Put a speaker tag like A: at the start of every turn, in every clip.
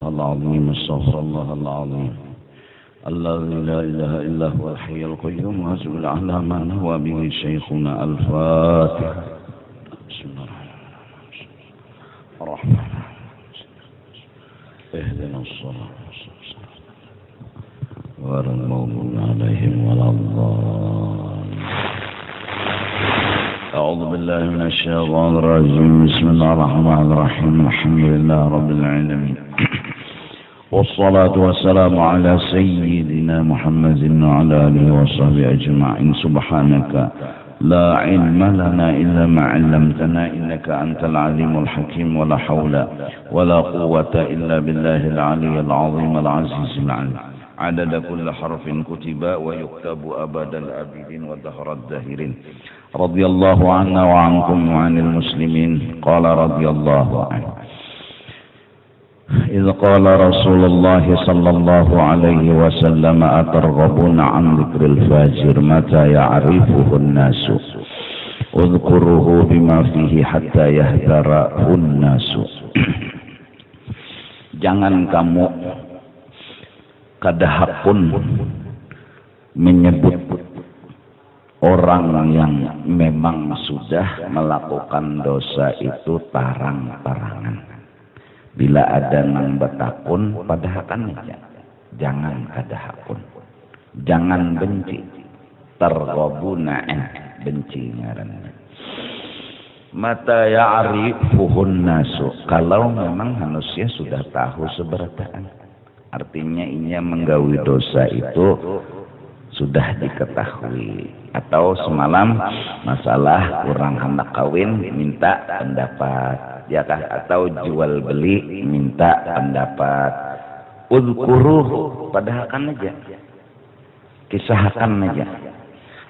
A: العظيم استغفر الله العظيم الذي لا إله إلا هو الحي القيوم وأسأل على ما نهوى به شيخنا الفاتحة. بسم الله الرحمن الرحيم اهدنا الصراط غير المغضوب عليهم ولا الضالين. أعوذ بالله من الشيطان الرجيم. بسم الله الرحمن الرحيم. الحمد لله رب العالمين والصلاة والسلام على سيدنا محمد وعلى آله وصحبه أجمعين. سبحانك لا علم لنا إلا ما علمتنا إنك أنت العليم الحكيم ولا حول ولا قوة إلا بالله العلي العظيم العزيز العليم. عدد كل حرف كتب ويكتب أبد الآبدين ودهر الداهرين. رضي الله عنا وعنكم وعن المسلمين. قال رضي الله عنه إذ قال رسول الله صلى الله عليه وسلم أترغبون عن ذكر الفاجر متى يعرفه الناس اذكره بما فيه حتى يهدره الناس. Jangan kamu kadahapun menyebut orang yang memang sudah melakukan dosa itu tarang-tarangan. Bila ada nang betakun padahakan aja. Jangan kadahapun. Jangan benci. Targhabuna benci ngaranna. Mata ya'rifuhun nasu. Kalau memang manusia sudah tahu seberataan. Artinya ia menggawi dosa itu sudah diketahui. Atau semalam masalah kurang hendak kawin minta pendapat. Ya kah? Atau jual beli minta pendapat. Udkuruh padahalkan aja. Kisahkan aja.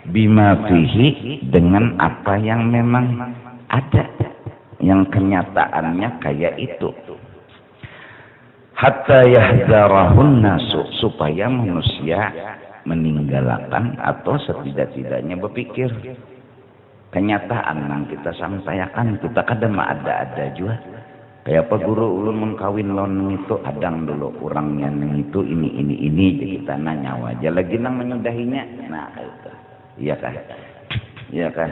A: Bima fihi dengan apa yang memang ada. Yang kenyataannya kayak itu. Hatta yahzarahun nasu. Supaya manusia meninggalkan atau setidak-tidaknya berpikir. Kenyataan yang kita sampaikan kita kadang ada juga. Kayak apa guru ulun mengkawin lon itu adang dulu kurangnya itu ini jadi kita nanya aja lagi nang menyudahinya. Nah itu. Iya kah? Iya kah?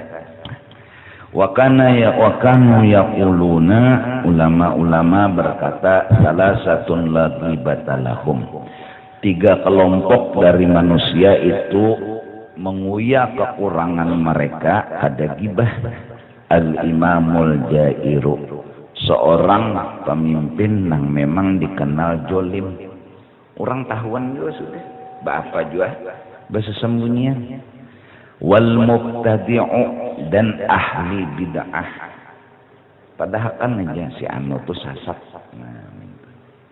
A: Wakanu yaquluna ulama-ulama berkata salah satun lagi batalahum. 3 kelompok dari manusia itu menguya kekurangan mereka ada gibah. Al-imamul jairu, seorang pemimpin yang memang dikenal jolim. Orang tahuan juga sudah apa juga bersembunyian. Wal mubtadi'u, dan ahli bid'ah. Padahal kan aja si anu tuh sasat. Nah,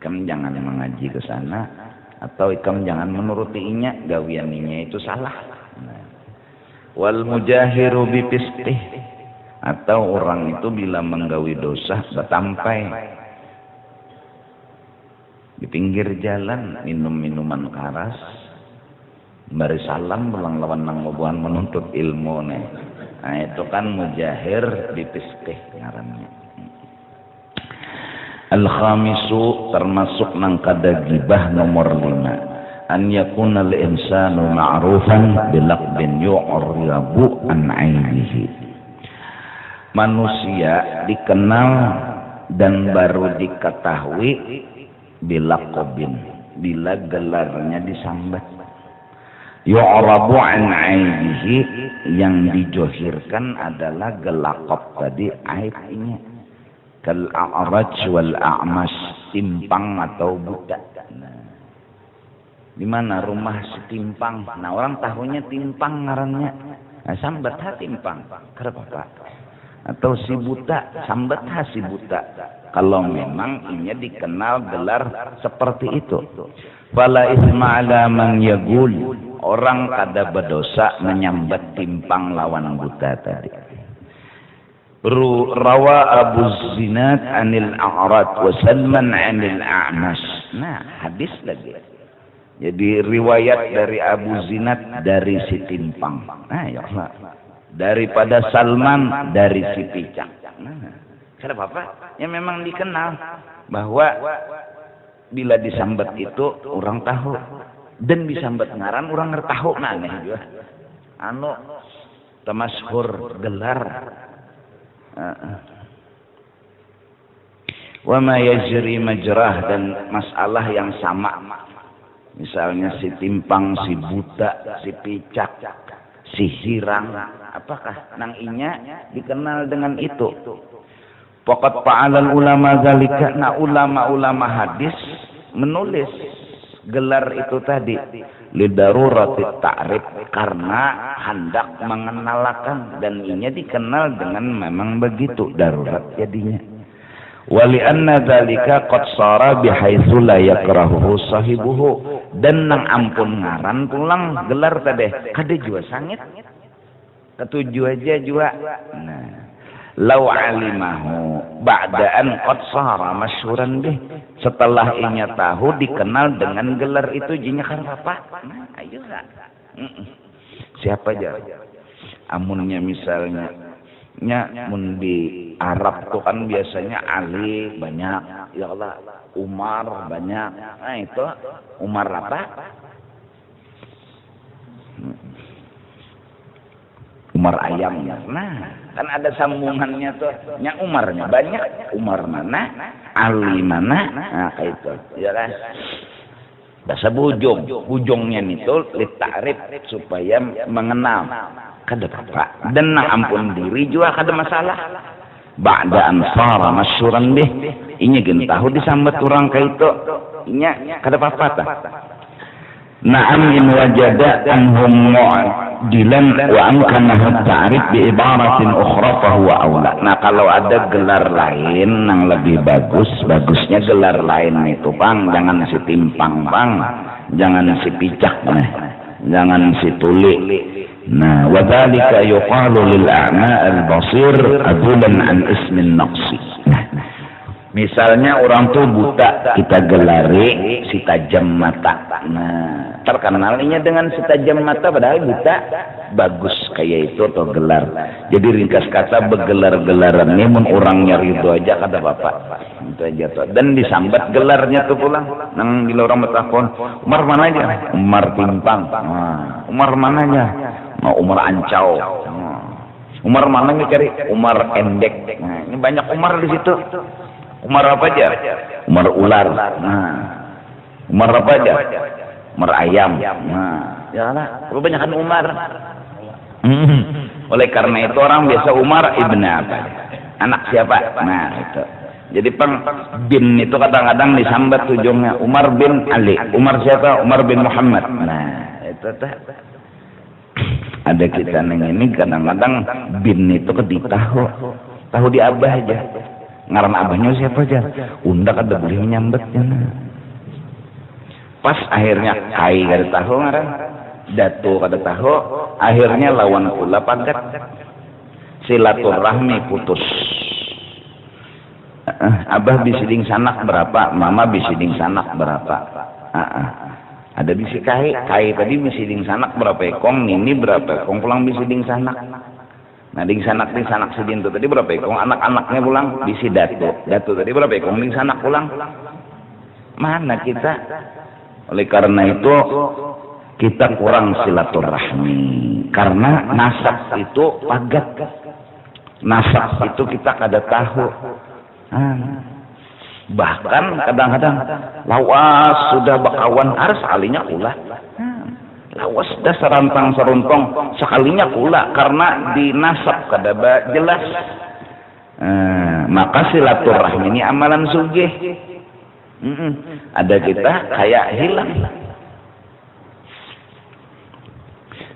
A: kamu jangan mengaji ke sana atau kamu jangan menurutinya, gawianinya itu salah. Wal mujahiru bipistih, atau orang itu bila menggawi dosa betampai di pinggir jalan minum minuman keras bari salam belang lawan nang ngobohan menuntut ilmu nih. Nah itu kan mujahir bipistih ngarannya. Al-khamisu, termasuk nang kada gibah nomor 5. An yakuna al-insanu ma'rufan bilaqbin yu'ribu an 'ainihi. Manusia dikenal dan baru diketahui bilaqbin, bila gelarnya disambat. Yu'rabu an 'ainihi, yang dijohirkan adalah gelakop tadi aibnya. Kal a'raj wal a'mas, timpang atau buta. Di mana rumah si timpang? Nah orang tahunya timpang ngarannya. Nah, sambat ha timpang. Kenapa Pak? Atau si buta, sambat ha si buta. Kalau memang ini dikenal gelar seperti itu. Fala isma ala man yagul. Orang kada berdosa menyambat timpang lawan buta tadi. Rawa Abu Zinad anil A'rad wa Salman anil A'mas. Nah hadis lagi. Jadi riwayat dari Abu Zinad dari si timpang. Nah ya Allah. Daripada Salman dari si picang. Nah, kenapa Pak? Ya memang dikenal bahwa bila disambat itu orang tahu dan disambat ngaran orang ngertahu aneh juga anu tamasyhur gelar wa ma yajri majrah dan masalah yang sama misalnya si timpang, si buta, si picak, si hirang, apakah nang inya dikenal dengan itu? Faqad fa'alal ulama zalika. Nah ulama-ulama hadis menulis gelar itu tadi lidarurati ta'rif karena hendak mengenalkan dan inya dikenal dengan memang begitu darurat jadinya. Wali anna dzalika qad sara bihaitsu la yakrahu sahibuhu dan nang ampun ngaran pulang gelar tadi kade jua sangit ketujuh aja jua. Nah lau alimahu ba'daan qad sara masyhuran bih setelah inya tahu dikenal dengan gelar itu jinya karena apa? Nah ayo siapa aja amunnya misalnya nya mun di Arab tuh kan biasanya Ali banyak ya Allah Umar banyak nah itu Umar apa Umar ayam nah kan ada sambungannya tuh nya Umarnya banyak Umar mana Ali mana nah kayak itu ya kan bahasa bujungnya itu litarif supaya mengenal kada apa dan nah ampun diri juga kada masalah ba'da ansara masyhuran bih inya gen tahu disambat orang kayak itu inya kada apa-apa tah na'am in wajada anhum mu'dilan wa amkanahu ta'rif bi ibaratin ukhra fa huwa aula. Nah kalau ada gelar lain yang lebih bagusnya gelar lain itu Bang, jangan si timpang Bang, jangan si picak nah, jangan si tuli. Nah, wa dzalika yuqalu lil a'ma al-basir adulan an ismin naqsi. Misalnya orang tuh buta, kita gelari si tajam mata. Nah, terkenalnya dengan si tajam mata padahal buta. Bagus kayak itu atau gelar. Jadi ringkas kata begelar-gelaran ini mun orangnya ridho aja kata bapak. Itu aja tuh. Dan disambat gelarnya tuh pulang. Nang bila orang bertakon, Umar mana aja? Umar timpang. Nah, Umar mana aja? Nah, Umar ancau. Nah, Umar mana nih cari? Umar endek. Nah, ini banyak Umar di situ. Umar apa aja? Umar ular. Nah, Umar apa aja? Umar ayam. Nah, ya lah, kebanyakan Umar. Oleh karena itu orang biasa Umar ibn apa? Anak siapa? Nah, itu. Jadi bin itu kadang-kadang disambat ujungnya Umar bin Ali. Umar siapa? Umar bin Muhammad. Nah, itu teh. Ada kita neng ini kadang-kadang bin itu tahu di abah aja. Ngaran abahnya siapa aja? Undak ada boleh menyambetnya. Pas akhirnya kai kada tahu ngaran, datu kada tahu, akhirnya lawan kula pagat. Silaturahmi putus. Abah bisiding sanak berapa? Mama bisiding sanak berapa? Ada bisi kai tadi bisiding sanak berapa ekong? Nini berapa ekong? Pulang bisiding sanak. Nah ding sanak sidin itu tadi berapa ekong? Anak-anaknya pulang bisi datu tadi berapa ekong? Ding sanak pulang. Mana kita? Oleh karena itu kita kurang silaturahmi karena nasab itu pagat. Nasab itu kita kada tahu. Bahkan kadang-kadang lawas sudah bakawan harus sekalinya ulah. Lawas dah serantang seruntong sekalinya pula karena dinasab kada jelas. Maka silaturahmi ini amalan sugih. Ada kita kayak hilang.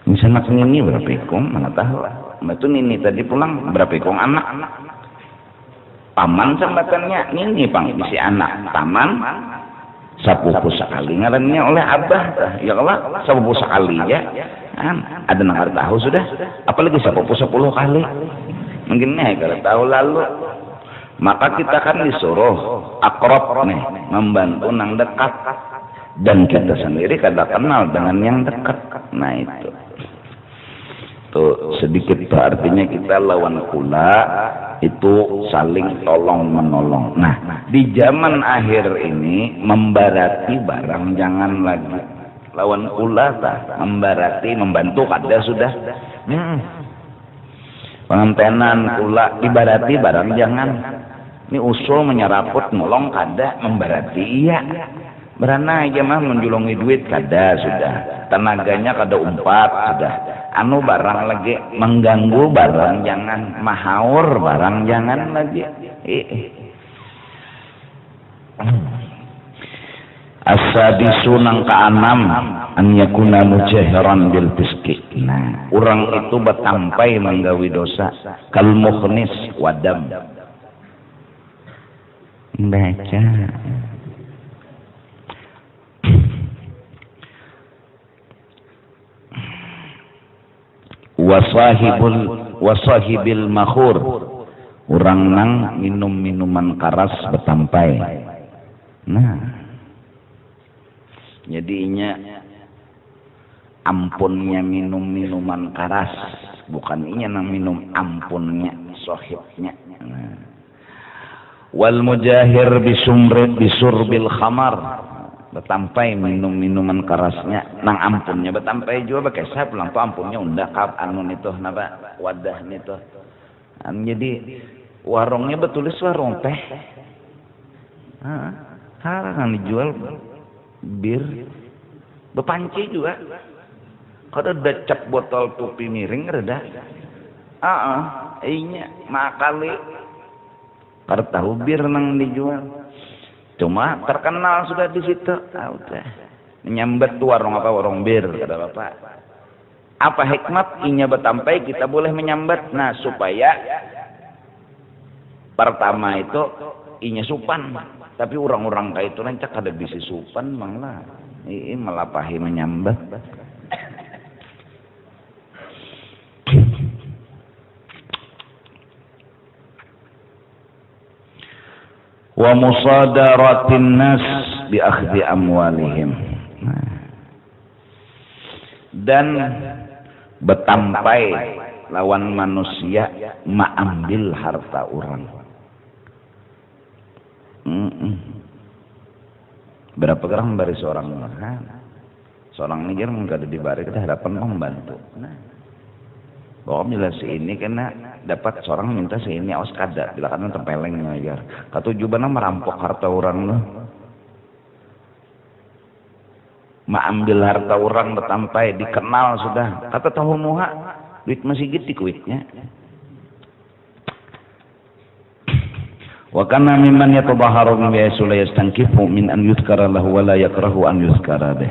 A: Misalnya nini berapa ekong mana tahu. Itu nini tadi pulang berapa ekong anak. Paman sambatannya nini pang isi anak. Paman sapupu sekali ngarannya oleh abah ya Allah sapupu sekali ya ada nangar tahu sudah apalagi sapupu 10 kali mungkin nih kalau tahu lalu maka kita kan disuruh akrab nih membantu nang dekat dan kita sendiri kada kenal dengan yang dekat. Nah itu tuh sedikit artinya kita lawan kula itu saling tolong menolong. Nah, di zaman akhir ini membarati barang jangan lagi. Lawan pula membarati membantu kada sudah. Pengantenan pula dibarati barang jangan. Ini usul menyeraput nolong kada membarati iya. Berana aja mah menjulungi duit kada sudah. Tenaganya kada umpat sudah. Anu barang lagi mengganggu barang jangan, mahaur barang jangan lagi. As-sadisu nang keenam an yakuna mujahiran bil fiski. Nah, orang itu betampai menggawi dosa kal mukhnis wadam. Baca wasahibil makhur, orang nang minum minuman keras betampai. Nah, jadinya ampunnya minum minuman keras, bukan inya nang minum ampunnya sahibnya. Nah. Wal mujahir bisurbil khamar, betampai minum minuman kerasnya nang ampunnya betampai juga pakai sah pulang tuh ampunnya undak kap anu itu napa wadah itu. Jadi warungnya betulis warung teh. Harangan dijual bir bepanci juga. Kada decap botol tupi miring reda. Inya makali kada tahu bir nang dijual. Cuma terkenal sudah di situ. Udah menyambat tuh warung apa warung bir kata bapak. Apa hikmat inya betampai kita boleh menyambat? Nah supaya pertama itu inya supan. Tapi orang-orang kayak itu rancak kada bisa supan manglah. Ini melapahi menyambat. Wa musadaratin nas bi akhdhi amwalihim. Dan betampai lawan manusia mengambil harta orang. Berapa gerang bari seorang seorang Niger mengada dibari kita hadapan membantu. Bahwa bila si ini kena dapat seorang minta si ini awas kada bila kan tempeleng ngajar katujubannya merampok harta orang loh, mengambil harta orang betampai dikenal sudah kata tahu muha duit masih gitu kuitnya. Wa kana mimman yatabaharu bi ayyula yastankifu min an yuzkara lahu wa la yakrahu an yuzkara bih.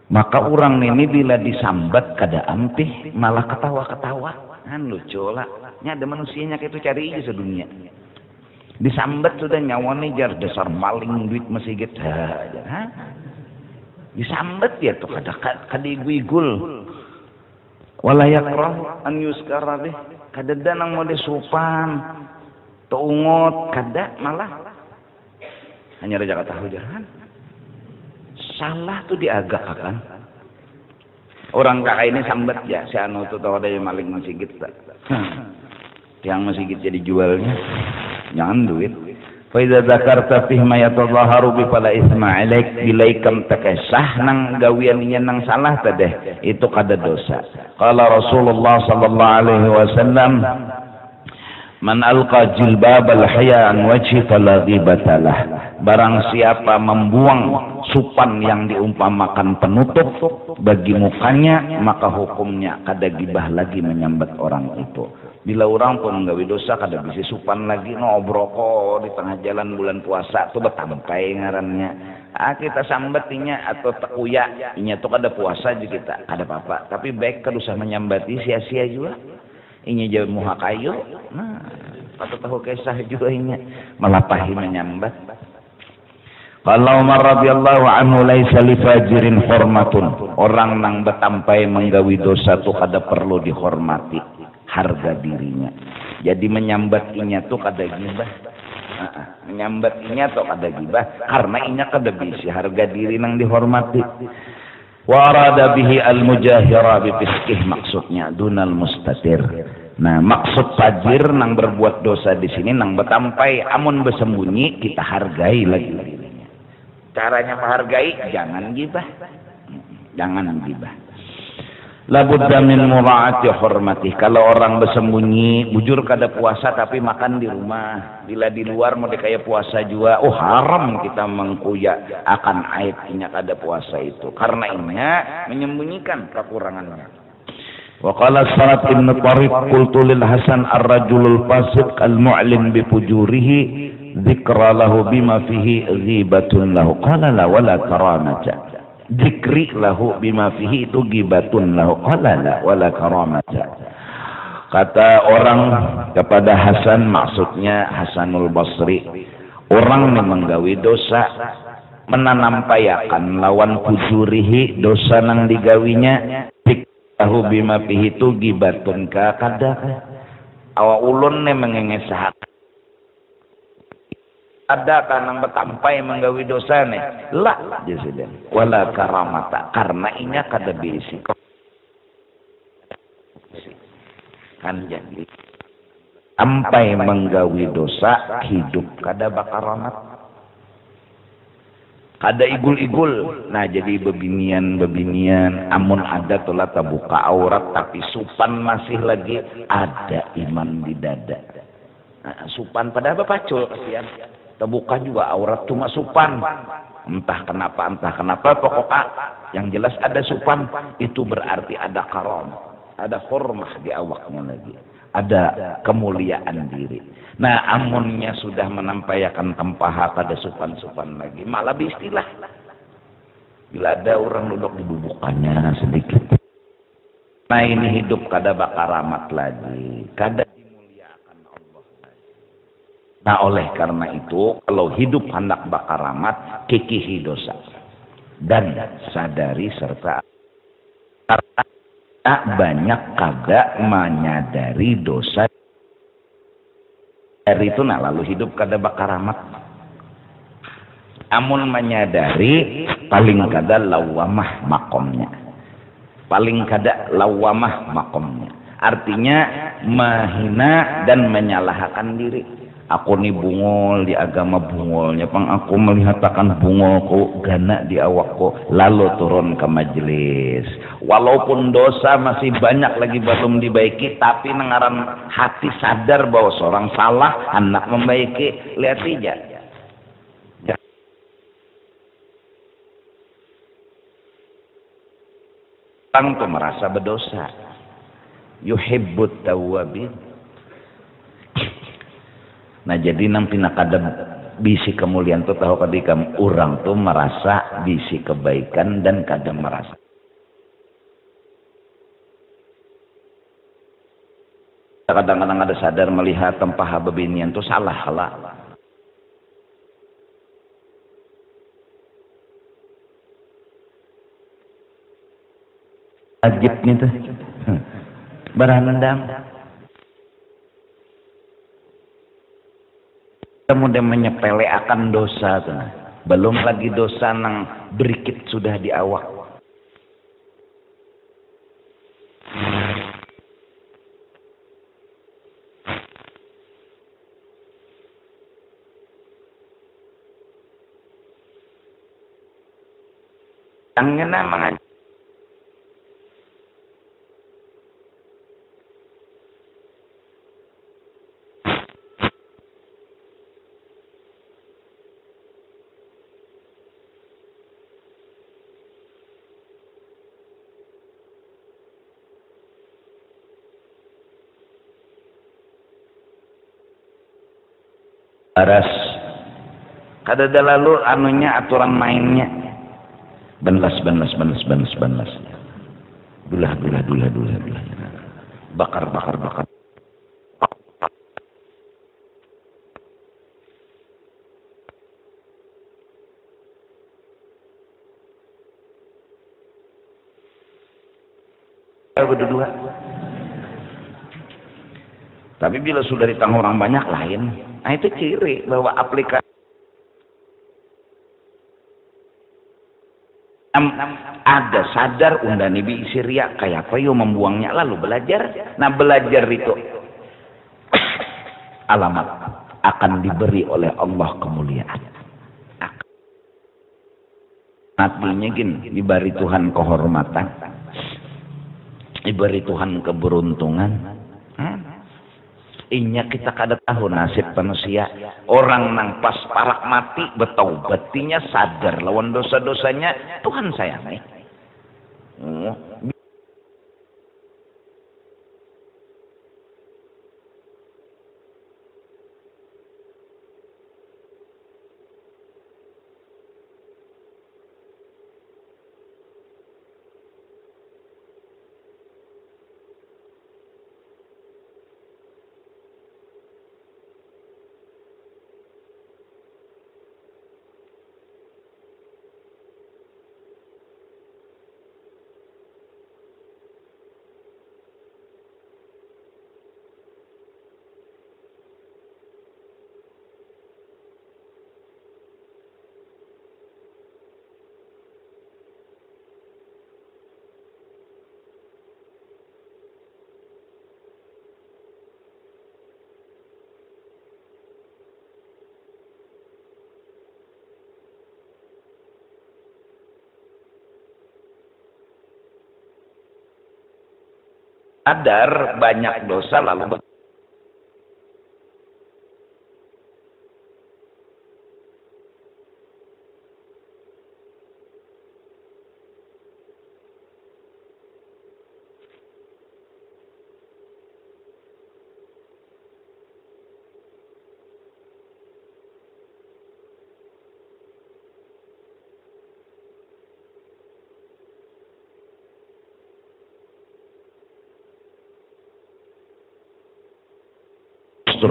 A: Maka orang ini bila disambat kada ampih malah ketawa-ketawa. Lucu lah. Nya ada manusianya kayak itu cari aja sedunia. Disambat sudah nyawanya jar dasar maling duit masih gitu. Disambat ya tuh kada igul. Wala yakrahu an yuzkara bih. Kada danang mode supan. Tungut kada malah. Hanya raja kata hujan. Salah tuh diagak kan orang kakak ini sambat ya si anu tuh tahu ada yang maling masih gitu yang masih gitu jadi jualnya jangan duit fa idza dzakarta fi ma yatadhaharu bi fala isma ilaik bilaikam takasah nang gawiannya nang salah tadeh itu kada dosa. Qala Rasulullah sallallahu alaihi wasallam man alqa jilbab al-haya an wajhi fala ghibatalah. Barang siapa membuang supan yang diumpamakan penutup bagi mukanya, maka hukumnya kada gibah lagi menyambat orang itu. Bila orang pun nggawi dosa kada bisa supan lagi ngobroko di tengah jalan bulan puasa tuh betampai ngarannya. Kita sambatinya atau tekuya inya tuh kada puasa juga kita kada apa-apa. Tapi baik kada usah menyambati sia-sia juga. Inya jauh muha kayu. Nah, atau tahu kisah juga inya melapahi menyambat. Kalau Umar radhiyallahu anhu laisa li fajirin hormatun. Orang nang betampai menggawi dosa tuh kada perlu dihormati harga dirinya. Jadi menyambatinya tuh kada gibah. Menyambatinya tuh kada gibah karena inya kada bisa harga diri nang dihormati. Wa arada bihi al mujahira bi fiskih maksudnya dunal mustatir. Nah, maksud fajir nang berbuat dosa di sini nang betampai amun bersembunyi kita hargai lagi dirinya. Caranya menghargai jangan gibah. Jangan gibah. Labudda min mura'ati hormati. Kalau orang bersembunyi, bujur kada puasa tapi makan di rumah. Bila di luar mau dikaya puasa juga, oh haram kita mengkuya akan aibnya kada puasa itu. Karena inya menyembunyikan kekurangannya. Wa qala Salat ibn Tariq qultu lil Hasan ar-rajulul fasiq al-mu'lin bi fujurihi dzikra lahu bima fihi ghibatun lahu qala la wala karamata. Dzikri lahu bima fihi itu ghibatun lahu qala la wala karamata. Kata orang kepada Hasan, maksudnya Hasanul Basri, orang yang menggawi dosa menanampayakan lawan fujurihi dosa nang digawinya tahu bima fihi itu gibatun ka kada awa ulun ne mengengesah ada kanang betampai menggawi dosa ne lah jasiden wala karamata karena inya kada bisi kan jadi sampai menggawi dosa hidup kada bakaramat ada igul-igul, nah jadi bebinian amun ada telah terbuka aurat tapi supan masih lagi ada iman di dada. Nah, supan pada apa pacul kasihan, terbuka juga aurat cuma supan, entah kenapa pokoknya yang jelas ada supan itu berarti ada karam, ada hormah di awaknya lagi, ada kemuliaan diri. Nah, amunnya sudah menampayakan tempaha pada supan-supan lagi, malah beristilah. Bila ada orang duduk di bubukannya sedikit. Nah, ini hidup kada bakaramat lagi, kada dimuliakan Allah lagi. Nah, oleh karena itu, kalau hidup hendak bakaramat, kikihi dosa. Dan sadari serta karena banyak kada menyadari dosa. Dari itu nah lalu hidup kada bakaramat. Amun menyadari paling kada lawamah makomnya. Paling kada lawamah makomnya. Artinya menghina dan menyalahkan diri. Aku ni bungol di agama bungolnya, pang aku melihatkan bungolku gana di awakku, lalu turun ke majelis. Walaupun dosa masih banyak lagi belum dibaiki, tapi nengaran hati sadar bahwa seorang salah, hendak membaiki, lihat saja. Orang tuh merasa berdosa. Yuhibbut tawwabin. Nah jadi nampi nak ada bisi kemuliaan tuh tahu ketika orang tuh merasa bisi kebaikan dan kadang merasa kadang-kadang ada sadar melihat tempaha bebinian tuh salah lah. Ajibnya tuh baranandang. Kemudian menyepele akan dosa tuh. Belum lagi dosa nang berikit sudah di awak. Yang kena mengajar. Aras kada ada lalu anunya aturan mainnya belas dulah bakar berdua. Tapi bila sudah ditanggung orang banyak lain, nah itu ciri bahwa aplikasi ada sadar undang Nabi Syria kayak apa yo membuangnya lalu belajar. Nah belajar itu alamat akan diberi oleh Allah kemuliaan. Matinya gini diberi Tuhan kehormatan, diberi Tuhan keberuntungan. Inya kita kada tahu nasib manusia. Orang nang pas parak mati betaubatnya sadar lawan dosa-dosanya Tuhan sayangi. Sadar banyak dosa lalu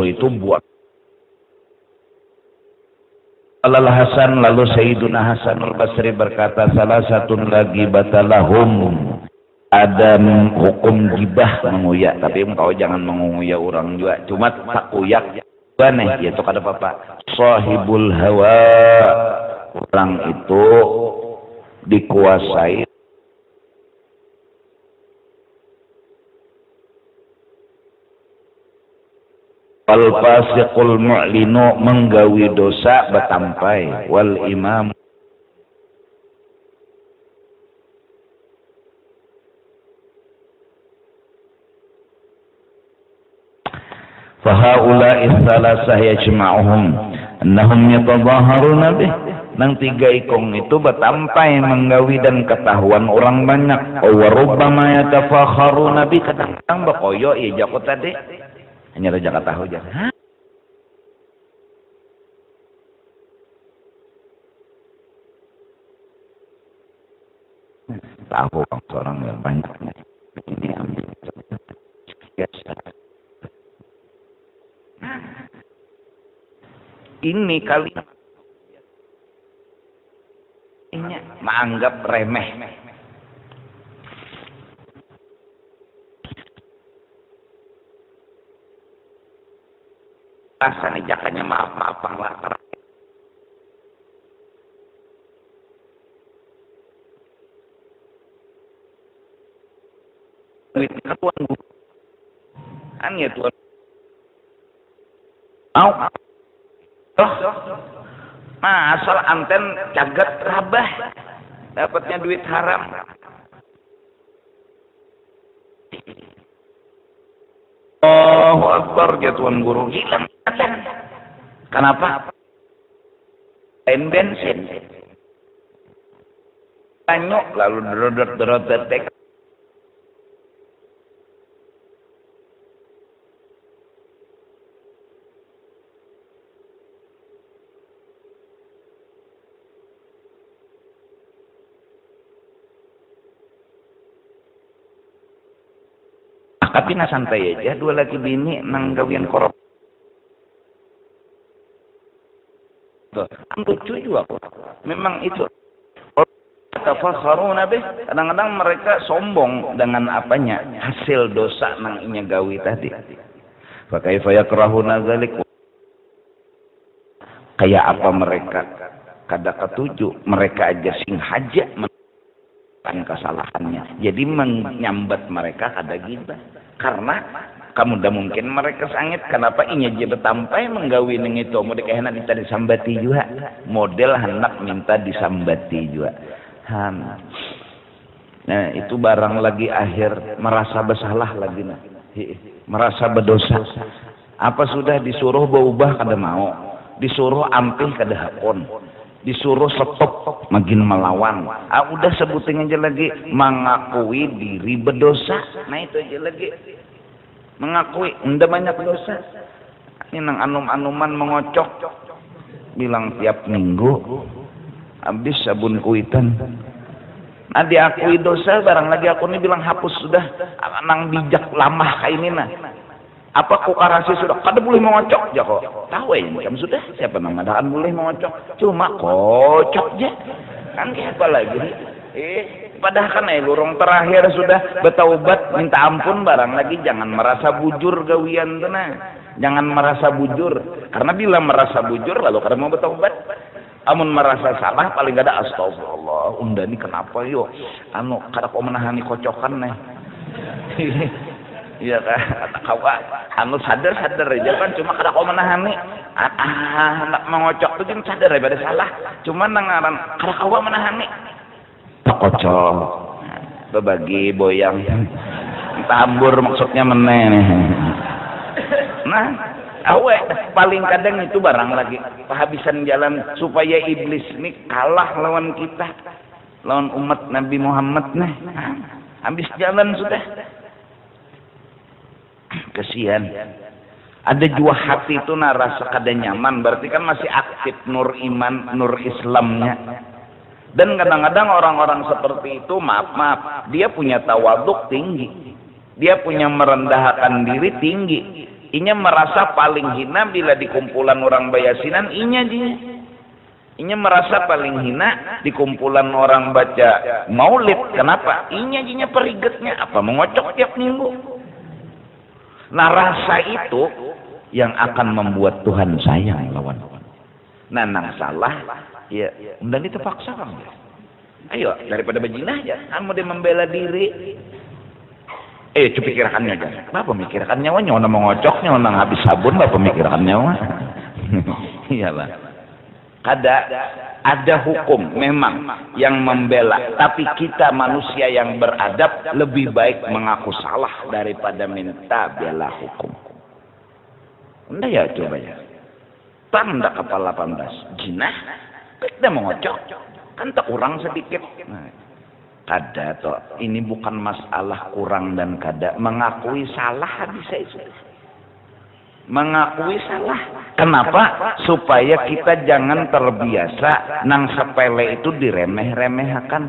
A: itu buat Al-Hasan lalu Sayyiduna Hasan Al-Basri berkata salah satu lagi batalahum ada hukum gibah menguyak tapi engkau jangan menguyak orang juga cuma tak uyak aneh yaitu kata bapak sahibul hawa orang itu dikuasai wal fasiqul mu'linu menggawi dosa batampai wal imam fahaula'i salasah yajma'uhum annahum yatadhaharuna bih nang tiga ikong itu batampai menggawi dan ketahuan orang banyak wa rubbama yatafakharuna bi kadang-kadang bakoyo ya jako tadi hanya raja tahu aja. Tahu orang yang banyak ini ambil biasa. Ini kali ini menganggap remeh. Sana jakanya maaf-maafan lah. Duitnya tuan guru. Hanya tuan. Nah, asal anten cagat rabah. Dapatnya duit haram. Oh, Akbar ya tuan guru hilang. Kenapa? Bensin. Tanyok lalu derot-derot. Tapi na santai aja, dua lagi bini nang gawian korop. Lucu juga aku. Memang itu. Tafakharuna bih. Kadang-kadang mereka sombong dengan apanya hasil dosa nang inya gawi tadi. Fa kaifa yakrahuna dzalik. Kayak apa mereka kada ketujuh, mereka aja sing haja kesalahannya. Jadi menyambat mereka kada gibah. Karena kamu dah mungkin mereka sangit kenapa inya je betampai menggawi neng itu mau dikehana minta disambati juga. Model hendak minta disambati juga. Nah, itu barang lagi akhir merasa bersalah lagi nah. Merasa berdosa. Apa sudah disuruh berubah kada mau, disuruh ampih kada hakon, disuruh stop makin melawan. Udah sebutin aja lagi mengakui diri berdosa. Nah itu aja lagi mengakui udah banyak dosa. Ini nang anum-anuman mengocok bilang tiap minggu habis sabun kuitan. Nah diakui dosa barang lagi aku ini bilang hapus sudah nang bijak lamah kayak ini nah. Apa kukarasi sudah kada boleh mengocok ya kok tahu ya kamu sudah siapa nama dah boleh mengocok cuma kocok aja kan kayak apa lagi padahal kan lurung terakhir sudah bertaubat minta ampun barang lagi jangan merasa bujur gawian tuh nah jangan merasa bujur karena bila merasa bujur lalu kada mau bertaubat amun merasa salah paling gak ada astagfirullah unda ini kenapa yo kada kok menahani kocokan nih iya kan kata kawa sadar aja kan cuma kada kau menahani nak mengocok tuh kan sadar daripada salah cuma nangaran kada kawa menahani tak kocok berbagi boyang tambur maksudnya meneh nah paling kadang itu barang lagi kehabisan jalan supaya iblis ini kalah lawan kita lawan umat Nabi Muhammad nih habis jalan sudah kesian. Ada juga hati itu rasa kada nyaman, berarti kan masih aktif nur iman, nur Islamnya. Dan kadang-kadang orang-orang seperti itu, maaf, dia punya tawaduk tinggi. Dia punya merendahkan diri tinggi. Inya merasa paling hina bila di kumpulan orang bayasinan, inya merasa paling hina di kumpulan orang baca maulid. Kenapa? Inya perigetnya apa? Mengocok tiap minggu. Nah rasa itu yang akan membuat Tuhan sayang lawan. Nah nang salah, ya dan itu paksa kan. Ayo daripada bejinah aja, kamu dia membela diri. Pikirkannya aja. Bapak mikirkan nyawa nyawa mengocok nyawa nang habis sabun bapak mikirkan nyawa. Iyalah. Ada hukum memang yang membela, tapi kita manusia yang beradab lebih baik mengaku salah daripada minta bela hukum. Anda ya coba ya. Tanda kepala 18 jinah, kita mengocok, kan tak kurang sedikit. Nah, kada toh, ini bukan masalah kurang dan kada, mengakui salah bisa itu. Mengakui salah. Kenapa? Supaya kita jangan terbiasa nang sepele itu diremeh-remehkan.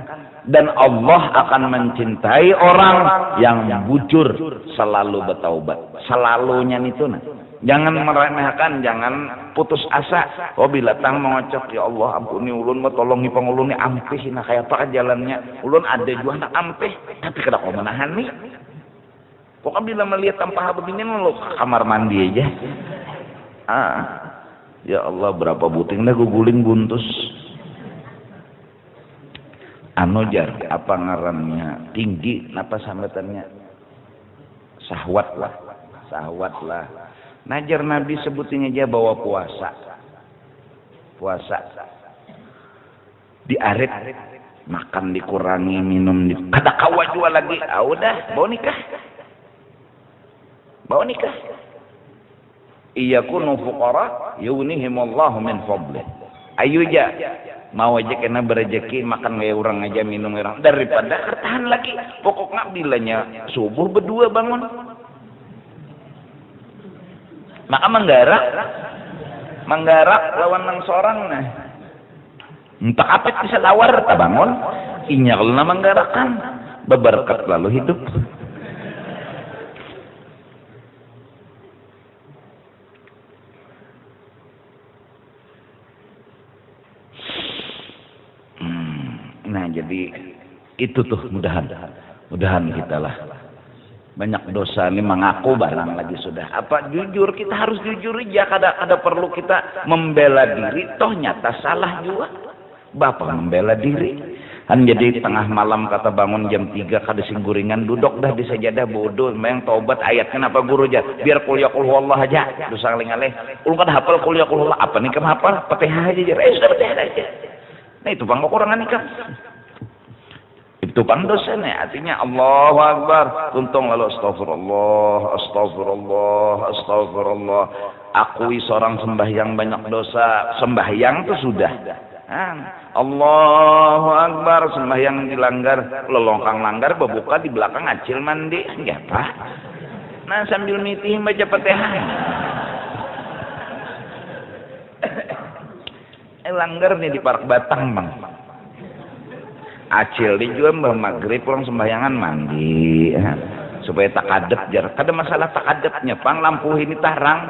A: Dan Allah akan mencintai orang yang bujur selalu bertaubat. Selalunya itu nah. Jangan meremehkan, jangan putus asa. Bila tang mengocok, ya Allah ampuni ulun, tolongi pengulun ni ampih nah kayak apa jalannya. Ulun ada juga nak ampih, tapi kada kau menahan nih. Pokoknya bila melihat tanpa begini lo kamar mandi aja. Ya Allah berapa buting dah guguling buntus. Jar apa ngarannya tinggi napa sambetannya sahwat lah. Najar Nabi sebutin aja bawa puasa diarit makan dikurangi minum kada kawa jual lagi udah bawa nikah iyakunu fuqara yughnihimullahu min fadlih ayo aja mau aja kena berejeki makan kayak orang aja minum orang daripada kertahan lagi pokoknya bilanya subuh berdua bangun maka menggarak lawan nang sorang nah entah apa bisa lawar tak bangun inya kalau nama menggarakan beberkat lalu hidup. Nah jadi itu tuh mudahan kita lah banyak dosa ini mengaku barang lagi sudah apa jujur kita harus jujur aja kada perlu kita membela diri toh nyata salah juga bapak membela diri Kan jadi tengah malam kata bangun jam 3 kada singguringan duduk dah di sajadah bodoh memang taubat ayat kenapa guru aja biar qul ya qul huwallah aja dosa ngalih ulun kada hafal qul ya qul huwallah apa nih kamu hafal Fatihah aja sudah Fatihah aja nah itu bang kekurangan nih kan itu bang dosa nih artinya Allahu Akbar tuntung lalu astagfirullah astagfirullah astagfirullah akui seorang sembahyang banyak dosa sembahyang itu sudah Allahu Akbar sembahyang dilanggar lelongkang langgar berbuka di belakang acil mandi ya pak nah sambil mitih baca Fatihah langgar nih di Park Batang bang acil dijual mbah maghrib pulang sembahyangan mandi supaya tak adep jar kada masalah tak adepnya pang lampu ini tarang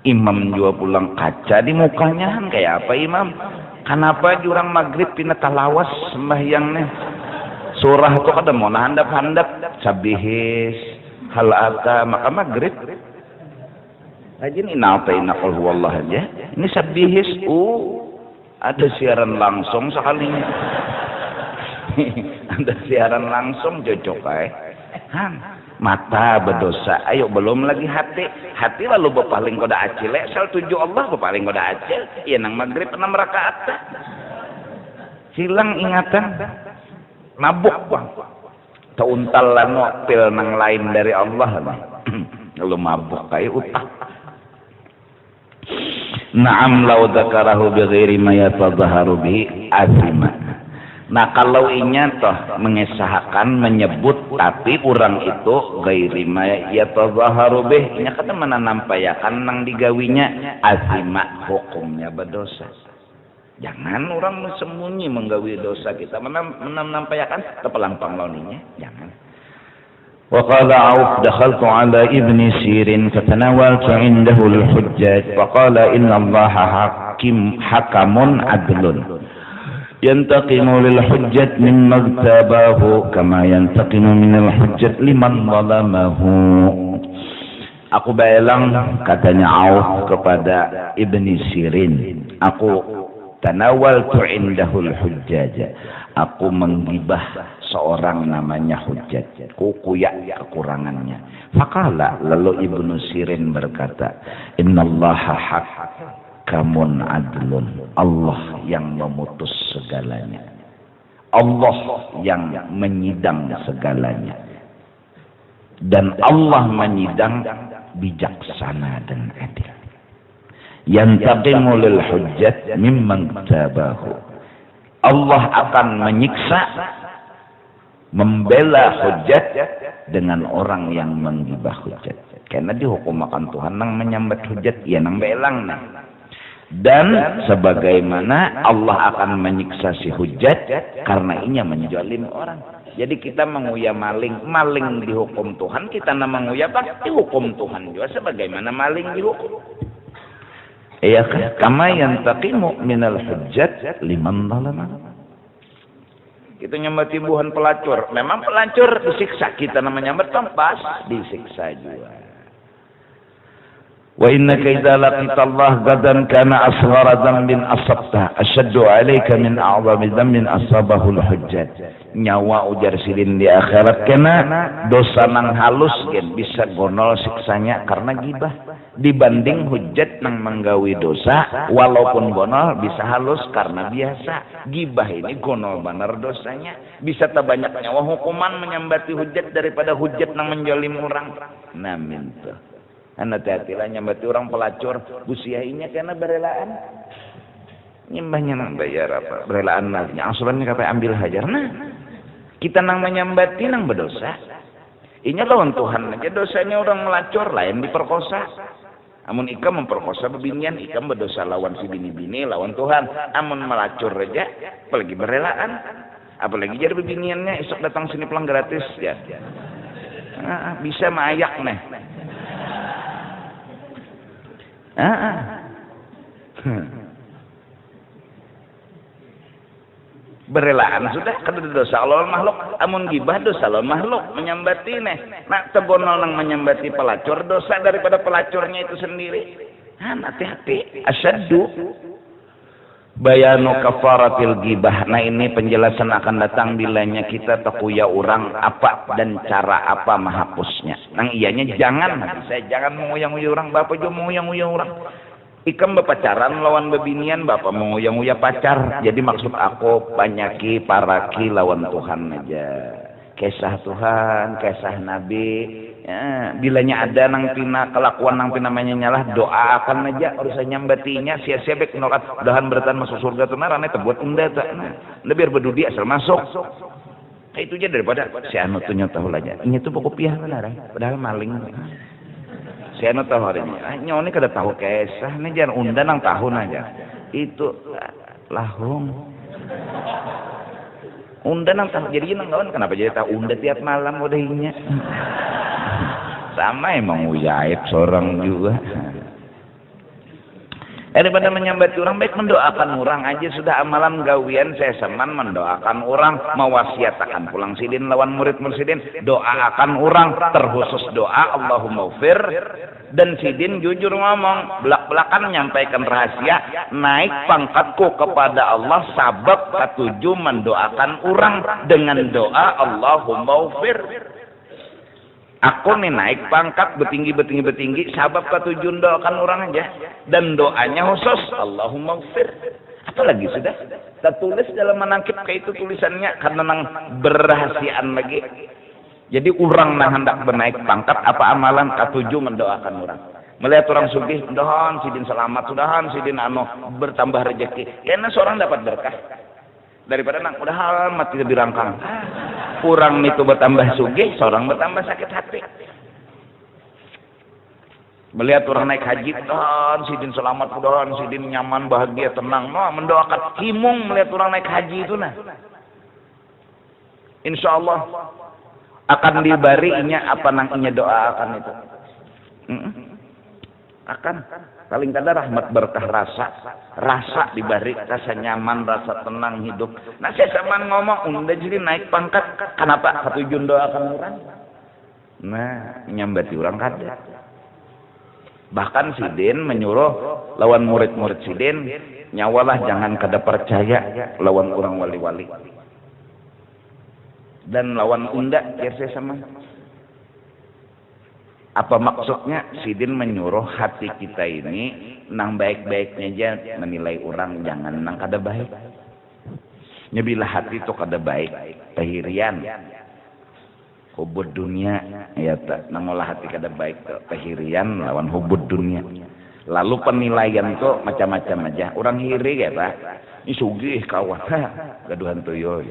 A: imam juga pulang kaca di mukanya kayak apa imam kenapa jurang maghrib pindah talawas sembahyangnya surah itu kada mau handap-handap sabihis hal ata maka maghrib aja ini na'ataina qul huwallah aja ini sabihis ada siaran langsung sekalinya ada siaran langsung cocok mata berdosa ayo belum lagi hati lalu berpaling koda acil sel tuju Allah berpaling koda acil ya nang maghrib 6 rakaat hilang ingatan mabuk bang tauntal lano pil nang lain dari Allah lalu mabuk kayak utah na'am lau dzakarahu bi ghairi ma yatadhaharu bihi azima. Nah kalau inya toh mengesahkan menyebut tapi orang itu ghairi ma yatadhaharu bih inya kata mana nampayakan nang digawinya azima hukumnya berdosa. Jangan orang sembunyi menggawi dosa kita menampayakan kepelampang launinya jangan. وقال عوف دخلت على ابن سيرين فتناولت عنده الحجاج فقال إن الله حكم عدل ينتقم للحجة ممن اغتابه كما ينتقم من الحجة لمن ظلمه. Aku bilang katanya Auf kepada Ibni Sirin, aku tanawaltu indahul hujjaj, aku menggibah seorang namanya Hujjaj, ku kuyak kekurangannya. Faqala lalu Ibnu Sirin berkata, innallaha hakamun adlun, Allah yang memutus segalanya, Allah yang menyidang segalanya, dan Allah menyidang bijaksana dan adil. Yantaqimu lil hujjat mimman tabahu, Allah akan menyiksa membela hujjat dengan orang yang menggibah hujjat karena dihukum akan Tuhan nang menyambat hujjat ya nang belang nah. Dan sebagaimana Allah akan menyiksa si hujjat karena inya menjalim orang. Jadi kita menguya maling dihukum Tuhan, kita nama menguya pasti hukum Tuhan juga sebagaimana maling dihukum. Iya kan? Kama yantaqimu minal hujjat liman zalama. Itu nyambat timbuhan pelacur. Memang pelacur disiksa, kita namanya nyambat pas disiksa juga. Wa innaka idza laqita Allah gadan kana asghara dhanbin asabta ashaddu 'alayka min a'zami dhanbin asabahu al-hujjat. Nyawa ujar silin di akhirat kena dosa nang halus gen bisa gonol siksanya karena gibah dibanding hujjat nang menggawi dosa walaupun gonol bisa halus karena biasa. Gibah ini gonol benar dosanya, bisa terbanyak nyawa hukuman menyambati hujjat daripada hujjat nang menjolim orang. Nah minta hati-hatilah nyambati orang pelacur busiainya karena berelaan nyembahnya nang bayar apa berelaan naznya asurannya kata ambil hajar. Nah kita nang menyambati nang berdosa inya lawan Tuhan aja dosanya. Orang melacur lain diperkosa, amun ikam memperkosa bebinian ikam berdosa lawan si bini-bini lawan Tuhan. Amun melacur aja apalagi berelaan apalagi jadi bebiniannya esok datang sini pulang gratis ya bisa maayak nih. Berelaan sudah kada dosa lawan makhluk, amun gibah dosa lawan makhluk menyambati nih. Nak tegonol nang menyambati pelacur dosa daripada pelacurnya itu sendiri. Hati-hati asyaddu Bayanu kafaratil ghibah. Nah ini penjelasan akan datang bilanya kita takuya orang apa dan cara apa menghapusnya. Nang iyanya jangan, saya jangan menguyang-uyang orang, bapak juga menguyang-uyang orang. Ikam berpacaran lawan bebinian, bapak menguyang-uyang pacar. Jadi maksud aku banyaki paraki lawan Tuhan aja. Kisah Tuhan, kisah Nabi. Ya, bilanya ada nang pina kelakuan nang pina nyalah doakan aja urusan nyambatinya sia-sia bek nokat dahan bertahan masuk surga tuh narane tebuat unda tak nah lebih berdudi asal masuk itu aja daripada si anu tuh tahu aja ini tuh pokok piah benar padahal maling si anu tahu hari ini nyoni kada tahu kisah nih jangan unda nang tahun aja itu lahung unda nang tahu jadi nang kawan kenapa jadi tahu unda tiap malam udahnya sama emang ujaib seorang juga daripada menyambati orang baik mendoakan orang aja sudah amalan gawian saya seman mendoakan orang mewasiatakan pulang sidin lawan murid mursidin doakan orang terkhusus doa Allahumma ufir dan sidin jujur ngomong belak-belakan menyampaikan rahasia naik pangkatku kepada Allah sabab ketujuh mendoakan orang dengan doa Allahumma ufir. Aku nih naik pangkat betinggi sabab ketujuan doakan orang aja dan doanya khusus Allahumma ufir apalagi sudah tertulis dalam menangkip kayak itu tulisannya karena nang berrahasiaan lagi jadi orang nang hendak bernaik pangkat apa amalan ketujuh mendoakan orang melihat orang sugih mudahan sidin selamat sudahan sidin anu bertambah rezeki karena seorang dapat berkah daripada nang mudahan mati lebih rangkang kurang itu bertambah sugih, seorang bertambah sakit hati. Melihat orang naik haji, dan sidin selamat, mudahan sidin nyaman, bahagia, tenang. No, mendoakan himung melihat orang naik haji itu nah. Insya Allah akan dibarinya apa nang inya doakan itu. Akan paling kada rahmat berkah rasa diberi rasa nyaman rasa tenang hidup nah saya sama ngomong udah jadi naik pangkat kenapa ketujuan doakan orang nah nyambati orang kada bahkan sidin menyuruh lawan murid-murid sidin nyawalah jangan kada percaya lawan orang wali-wali dan lawan unda biar saya sama apa maksudnya sidin menyuruh hati kita ini nang baik-baiknya aja menilai orang jangan nang kada baik nyebila hati itu kada baik tahirian hubud dunia ya tak nang olah hati kada baik tahirian lawan hubud dunia lalu penilaian tuh macam-macam aja orang hiri ya pak ini sugih kawan gaduhan tuyul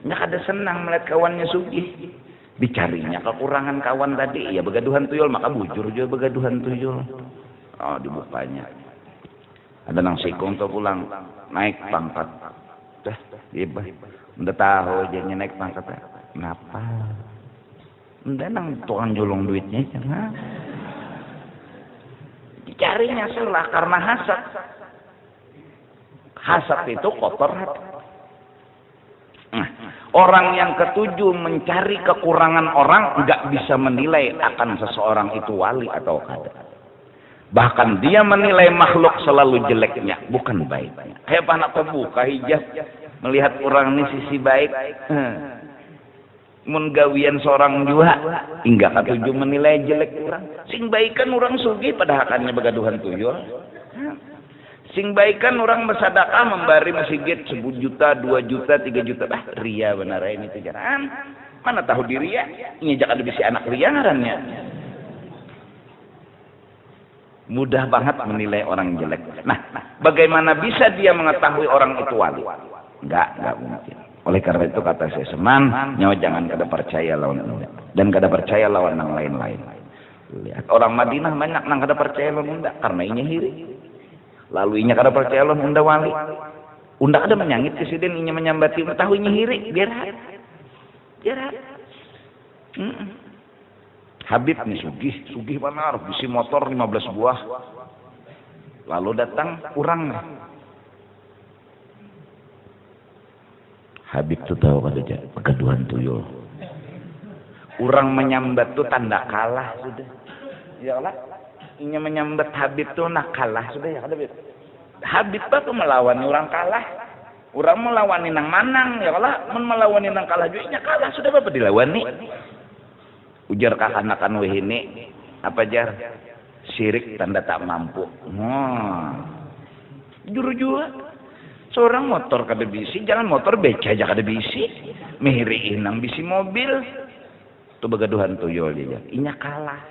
A: nya kada senang melihat kawannya sugih dicarinya kekurangan kawan tadi ya begaduhan tuyul maka bujur juga begaduhan tuyul oh dibukanya ada nang sikung tuh pulang naik pangkat dah iba udah tahu jadinya naik pangkat kenapa udah nang tukang julung duitnya jangan dicarinya salah karena hasad itu kotor hati. Orang yang ketujuh mencari kekurangan orang nggak bisa menilai akan seseorang itu wali atau kada. Bahkan dia menilai makhluk selalu jeleknya, bukan baiknya. Kayak anak terbuka hijab melihat orang ini sisi baik. Mun gawian seorang juga hingga ketujuh menilai jelek orang. Sing baikan orang sugih pada hakannya begaduhan tuyul. Sing baikan orang bersedekah memberi masjid 1 juta, 2 juta, 3 juta. Ria benar ini tuh jangan. Mana tahu diri ya? Ini jangan bisa anak ria ngarannya. Mudah banget menilai orang jelek. Nah, bagaimana bisa dia mengetahui orang itu wali? Enggak mungkin. Oleh karena itu kata saya seman, nyawa jangan kada percaya lawan unda dan kada percaya lawan yang lain-lain. Lihat orang Madinah banyak nang kada percaya lawan unda karena inya hiri. Lalu inya kada percaya lawan unda wali. Unda kada menyangit presiden inya menyambati tahu inya hiri biar Habib nih sugih benar bisi motor 15 buah. Lalu datang kurang nih. Habib tuh tahu kada aja kegaduhan tuyul. Orang menyambat tuh tanda kalah sudah. Ya lah. Inya menyambat Habib tuh nak kalah sudah ya kada Habib. Habib apa melawan orang kalah. Orang melawan nang manang ya Allah, melawan nang kalah juga kalah sudah apa dilawani. Ujar kakanakan weh ini apa jar? Syirik tanda tak mampu. Juru juga. Seorang motor kada bisi, jalan motor beca aja kada bisi. Mihiri inang bisi mobil. Tu begaduhan tuyul dia. Inya kalah.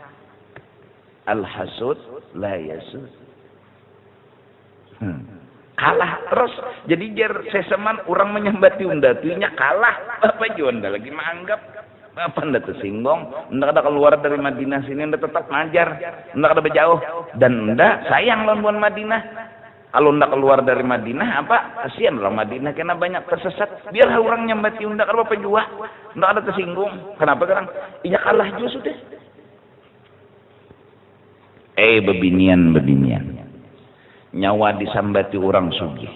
A: Al-hasud la yasud. Kalah terus jadi jar seseman orang menyambati unda tunya kalah apa unda lagi menganggap apa anda tersinggung unda kada keluar dari Madinah sini unda tetap ngajar unda kada berjauh dan unda sayang lawan Madinah kalau unda keluar dari Madinah apa kasihan orang Madinah kena banyak tersesat biarlah orang nyambati unda kada apa jua unda kada tersinggung kenapa kan iya kalah juga sudah bebinian nyawa disambati orang sugih,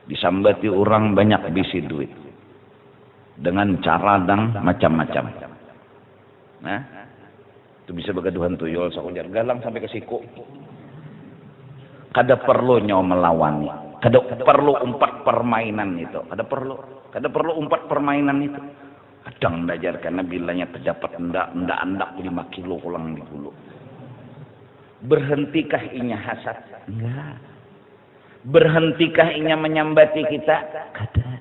A: disambati orang banyak bisi duit dengan cara dan macam-macam. Nah, itu bisa begaduhan tuyul sakujar galang sampai ke siku. Kada perlu nyawa melawani, kada perlu umpat permainan itu, kada perlu umpat permainan itu. Kadang belajar karena bilanya terdapat ndak 5 kilo pulang di hulu. Berhentikah inya hasad? Enggak. Berhentikah inya menyambati kita? Kada.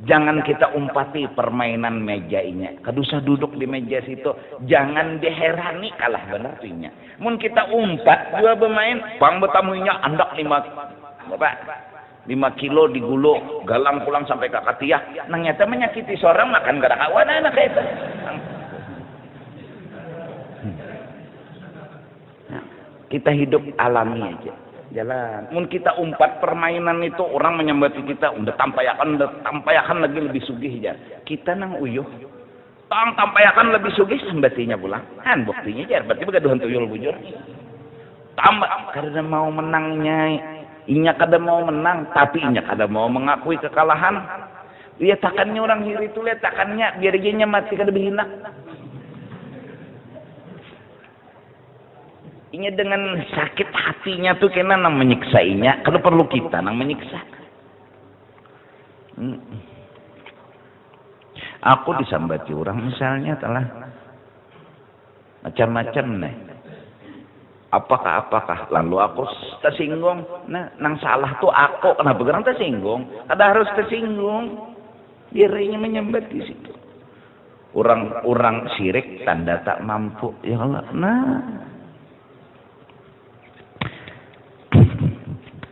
A: Jangan kita umpati permainan meja inya. Kadusa duduk di meja situ. Jangan diherani kalah benar tuh inya. Mun kita umpat dua bermain, bang betamunya andak 5 kilo digulung, galang pulang sampai ke Katiah. Nang nyata menyakiti seorang makan gara kawan anak itu. Kita hidup alami aja jalan mun kita umpat permainan itu orang menyambati kita udah tampayakan lagi lebih sugih aja kita nang uyuh tampayakan lebih sugih sambatinya pulang kan buktinya aja berarti begaduhan tuyul bujur tambah kada mau menangnya inya kada mau menang tapi inya kada mau mengakui kekalahan lihat takannya orang hiri itu lihat takannya biar dia mati kada berhina inya dengan sakit hatinya tuh kena nang menyiksainya kalau perlu kita nang menyiksa aku disambati orang misalnya telah macam-macam nih apakah lalu aku tersinggung nah nang salah tuh aku kenapa gerang tersinggung ada harus tersinggung dirinya menyambat di situ orang syirik tanda tak mampu ya Allah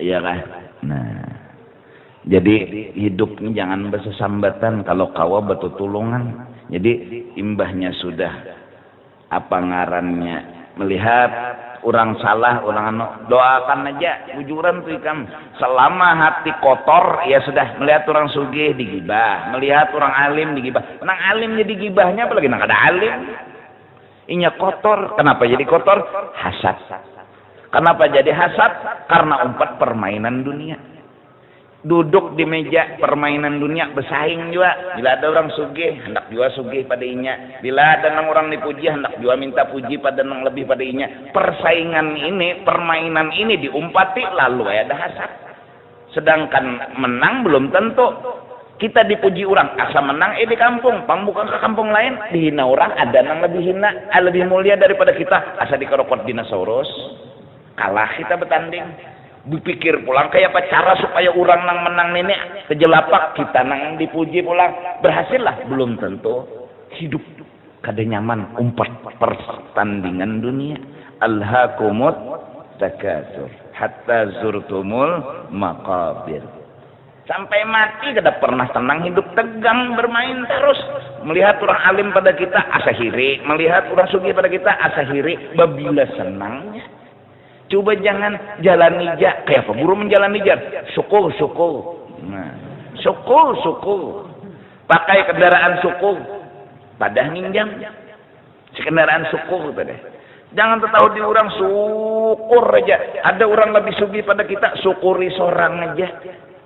A: iya kan? Nah, jadi hidup ini jangan bersesambatan kalau kawa betutulungan. Jadi imbahnya sudah apa ngarannya melihat orang salah, orang doakan aja bujuran tuh ikam. Selama hati kotor ya sudah melihat orang sugih digibah, melihat orang alim digibah. Nang alim jadi gibahnya apalagi nang ada alim. Inya kotor, kenapa jadi kotor? Hasad. Kenapa jadi hasad? Karena umpat permainan dunia. Duduk di meja permainan dunia bersaing juga. Bila ada orang sugih, hendak juga sugih pada inya. Bila ada orang dipuji, hendak juga minta puji pada yang lebih pada inya. Persaingan ini, permainan ini diumpati lalu ada hasad. Sedangkan menang belum tentu. Kita dipuji orang, asa menang di kampung, bukan ke kampung lain, dihina orang, ada yang lebih hina, lebih mulia daripada kita, asa dikerokot dinosaurus. Kalah kita bertanding berpikir pulang kayak apa cara supaya orang nang menang nenek kejelapak kita nang dipuji pulang berhasil lah belum tentu hidup kada nyaman umpat pertandingan dunia alhaakumut takatsur hatta zurtumul maqabir sampai mati kada pernah tenang hidup tegang bermain terus melihat orang alim pada kita asa hiri melihat orang sugih pada kita asa hiri babila senangnya. Coba jangan jalan nija kayak apa buru menjalani jar syukur nah syukur pakai kendaraan syukur padah ninjam si kendaraan syukur tadi jangan tertahu di orang syukur aja ada orang lebih sugih pada kita syukuri seorang aja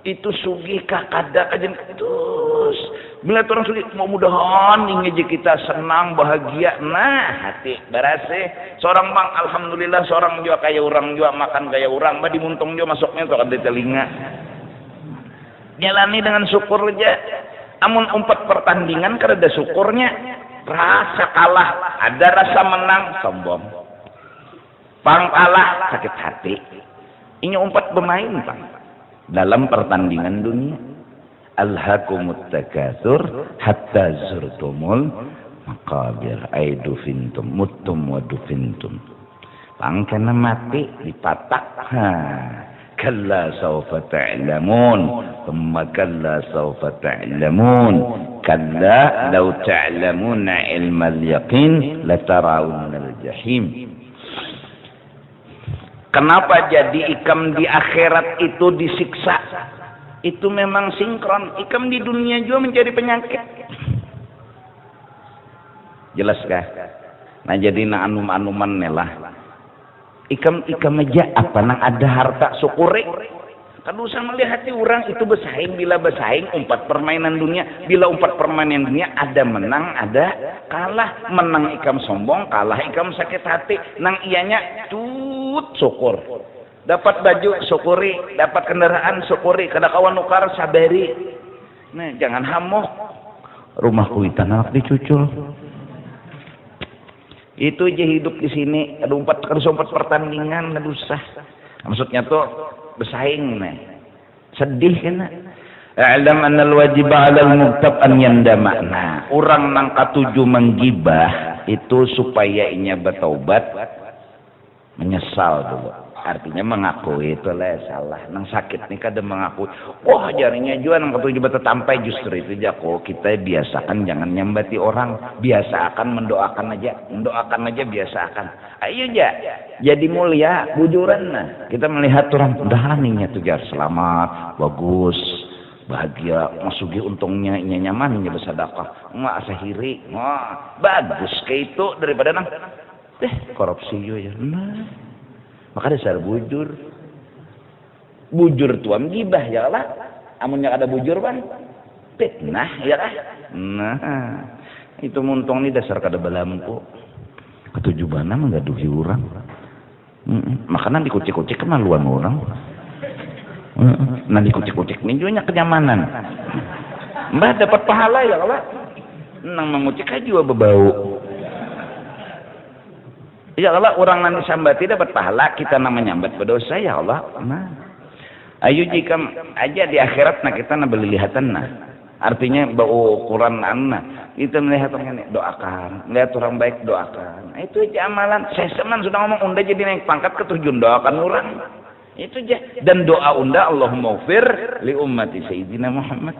A: itu sugih kakada aja terus Bila orang sulit, mudah-mudahan ingin kita senang, bahagia. Nah, hati berase. Seorang bang, alhamdulillah, seorang juga kaya orang juga makan kaya orang. Bah dimuntung juga masuknya tuh ada telinga. Jalani dengan syukur aja. Amun umpat pertandingan karena ada syukurnya. Rasa kalah, ada rasa menang, sombong. Pang kalah, sakit hati. Ini umpat bermain, Bang. Dalam pertandingan dunia. Alhaakumut takatsur hatta zurtumul maqabir aidu fintum muttum wa dufintum. Pangkana mati dipatak. Kalla sawfa ta'lamun thumma kalla sawfa ta'lamun kalla law ta'lamuna ilmal yaqin latarawunnal jahim. Kenapa jadi ikam di akhirat itu disiksa? Itu memang sinkron. Ikam di dunia juga menjadi penyakit. Jelas kah? Nah jadi na anum-anuman lah. Ikam aja apa nang ada harta syukuri. Kan usah melihat hati orang itu bersaing. Bila bersaing umpat permainan dunia. Bila umpat permainan dunia ada menang, ada kalah. Menang ikam sombong, kalah ikam sakit hati. Nang ianya tut syukur. Dapat baju syukuri, dapat kendaraan syukuri, kada kawan nukar sabari. Nah, jangan hamok. Rumahku itu anak dicucul. Itu aja hidup di sini. Ada umpat pertandingan, ada usah. Maksudnya tuh bersaing nih. Sedih kan? A'lam anna al-wajib 'ala al-mubtab an yandama. Nah, orang nang katuju menggibah itu supaya inya bertaubat, menyesal dulu. Artinya mengakui itu lah salah. Nang sakit nih kadang mengakui. Wah jarinya juga nang ketujuh bata tampai justru itu jako kita biasakan jangan nyambati orang. Biasakan mendoakan aja biasakan. Ayo aja jadi mulia bujuran nah. Kita melihat orang udah nih tuh jar selamat, bagus, bahagia, masuki untungnya inya nyaman inya bersedekah. Mak asahiri, wah bagus kayak itu daripada nang korupsi juga. Nah. Maka dasar bujur tuam gibah ya lah. Amunnya ada bujur bang fitnah ya lah. Nah itu muntong nih dasar kada balampu ketujubana menggaduhi orang. Makanan dikucik-kucik kemaluan orang. Nah dikucik-kucik nih juga kenyamanan. Mbah dapat pahala ya lah. Nang mengucik aja juga berbau. Ya Allah orang nanti sambati dapat pahala kita namanya nyambat berdosa ya Allah. Nah, ayo jika aja di akhirat nah kita beli lihatan nah. Artinya bau Quran nah kita melihat orang ini doakan, lihat orang baik doakan. Nah, itu aja amalan. Saya seman sudah ngomong unda jadi naik pangkat ketujuh doakan orang. Itu aja dan doa unda Allahumma ufir li ummati sayyidina Muhammad.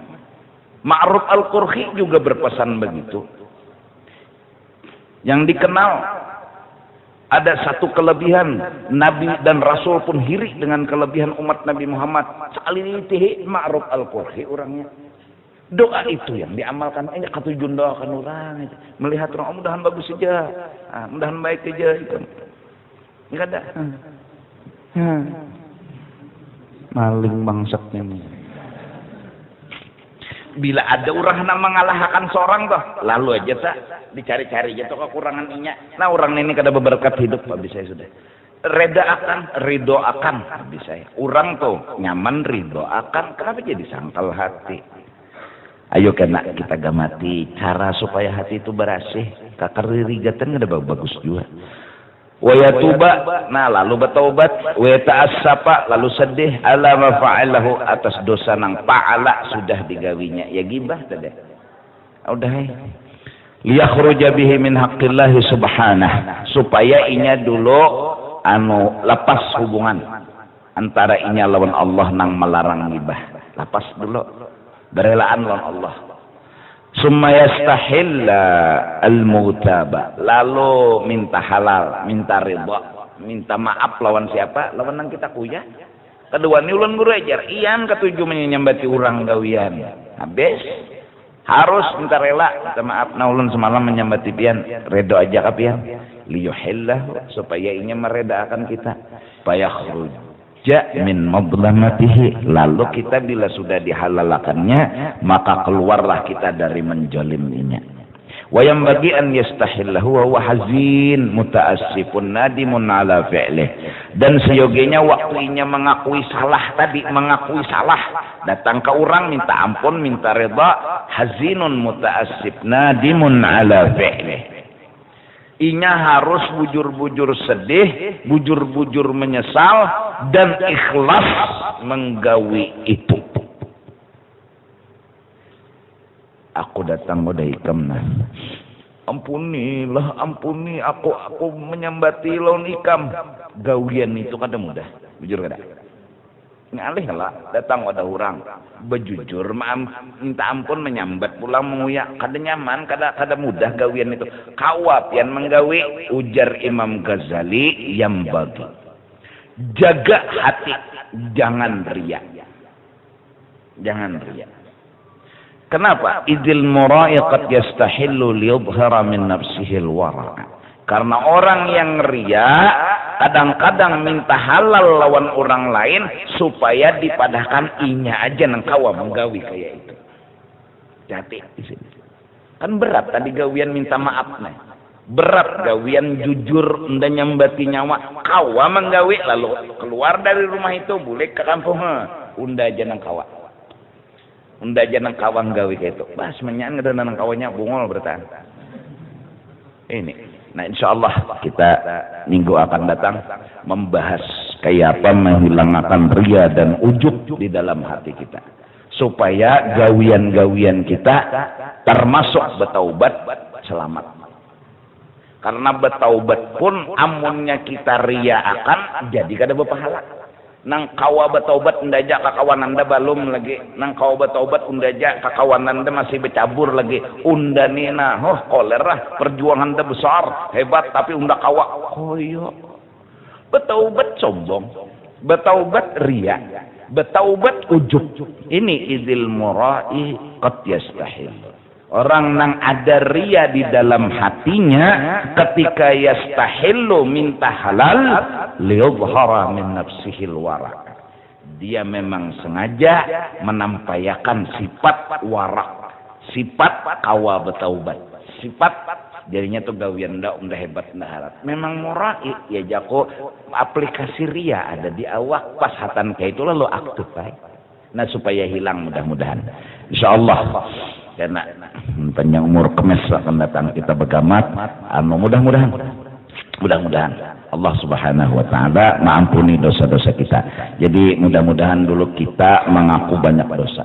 A: Ma'ruf al-Qurhi juga berpesan begitu. Yang dikenal ada satu kelebihan Nabi dan Rasul pun hiri dengan kelebihan umat Nabi Muhammad. Salilitihi ma'ruf al-Qurhi orangnya. Doa itu yang diamalkan. Ini katujun doakan orang. Melihat orang mudahan bagus saja. Mudahan baik saja. Enggak ada. Maling bangsatnya nih. Bila ada orang yang mengalahkan seorang toh, lalu aja tak dicari-cari aja toh kekurangan inya. Nah orang ini kada berberkat hidup habis saya sudah. Ridho akan habis saya. Orang tuh nyaman ridho akan. Kenapa jadi sangkal hati? Ayo kena kita gamati cara supaya hati itu berasih. Kakar rigatan ada bagus juga. Wayatuba, nah lalu bertaubat, wayata'assapa, lalu sedih, ala mafa'alahu atas dosa nang pa'ala sudah digawinya. Ya gibah tadi. Udah liyakhruja bihi min haqqillahi subhanah, supaya inya dulu lepas hubungan antara inya lawan Allah nang melarang gibah. Lepas dulu berelaan lawan Allah. Summa yastahilla al-mutaba, lalu minta halal, minta ridha, minta maaf lawan siapa? Lawan nang kita kuya. Kedua ni ulun guru ajar, iyan ketujuh menyambati orang gawian. Habis harus minta rela, minta maaf. Nah ulun semalam menyambati pian, ridha aja kapian. Liyuhillah supaya inya meredakan kita. Fayakhruj min madlamatihi, lalu kita bila sudah dihalalkannya maka keluarlah kita dari menjoliminya. Wa yanbaghi an yastahillahu wa huwa hazin mutaassifun nadimun ala fi'lih, dan seyogianya waktunya mengakui salah tadi, mengakui salah, datang ke orang minta ampun, minta reda, hazinun mutaassif nadimun ala fi'lih. Inya harus bujur-bujur sedih, bujur-bujur menyesal, dan ikhlas menggawi itu. Aku datang udah ikam nah. Ampunilah, ampuni aku menyambati lawan ikam. Gawian itu kada mudah, bujur kada. Ngalih lah, datang ada orang bejujur, minta ampun, menyambat pulang menguyak, kada nyaman, kada mudah gawian itu. Kawat yang menggawi, ujar Imam Ghazali, yang bagi jaga hati, jangan riya, jangan riya. Kenapa? Idil mura'i qad yastahillu liyudhhara min nafsihil wara'. Karena orang yang ria kadang-kadang minta halal lawan orang lain supaya dipadahkan inya aja nang kawa menggawi kayak itu. Jati di sini. Kan berat tadi gawian minta maaf nih. Berat gawian jujur ndak nyambati nyawa. Kawa menggawi lalu keluar dari rumah itu boleh ke kampung unda aja nang kawa. Unda aja nang kawa nggawi kayak itu. Bas menyan ngada nang kawanya bungol bertahan. Ini. Nah, insya Allah kita minggu akan datang membahas kayak apa menghilangkan ria dan ujub di dalam hati kita, supaya gawian-gawian kita termasuk bertaubat selamat. Karena bertaubat pun amunnya kita ria akan jadi kada berpahala. Nang kawa bertaubat undajak kakawan anda balum lagi, nang kawa bertaubat undajak kakawan anda masih bercabur lagi, unda nina kolera perjuangan anda besar hebat tapi unda kawa koyo. Bertaubat sombong, bertaubat ria, bertaubat ujub. Ini idil mura'i qad yastahil. Orang nang ada ria di dalam hatinya ketika yastahillu minta halal liyudhhara min nafsihil wara'. Dia memang sengaja menampakkan sifat wara', sifat kawa bertaubat, sifat jadinya tuh gawian ndak hebat ndak harap. Memang murai ya jako aplikasi ria ada di awak pas hatan kayak itu lalu aktif baik. Nah supaya hilang mudah-mudahan. Insyaallah. Karena panjang umur kemes akan datang kita bergamat, mudah-mudahan Allah Subhanahu wa taala mengampuni dosa-dosa kita. Jadi mudah-mudahan dulu kita mengaku banyak dosa,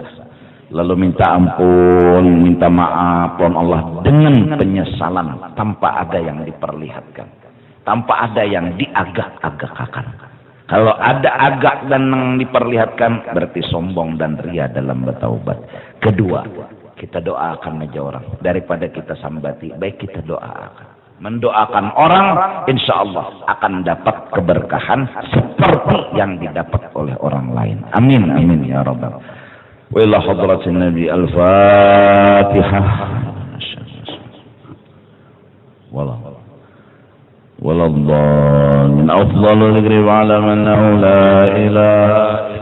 A: lalu minta ampun, minta maaf Allah dengan penyesalan tanpa ada yang diperlihatkan, tanpa ada yang diagak-agakakan. Kalau ada agak dan diperlihatkan berarti sombong dan ria dalam bertaubat. Kedua, kita doakan aja orang daripada kita sambati, baik kita doakan. Mendoakan orang insya Allah akan dapat keberkahan seperti yang didapat oleh orang lain. Amin amin ya rabbal. Wa ila hadratin nabi al-fatihah. Wallahu min afdalul dzikri wa ala man la ilaha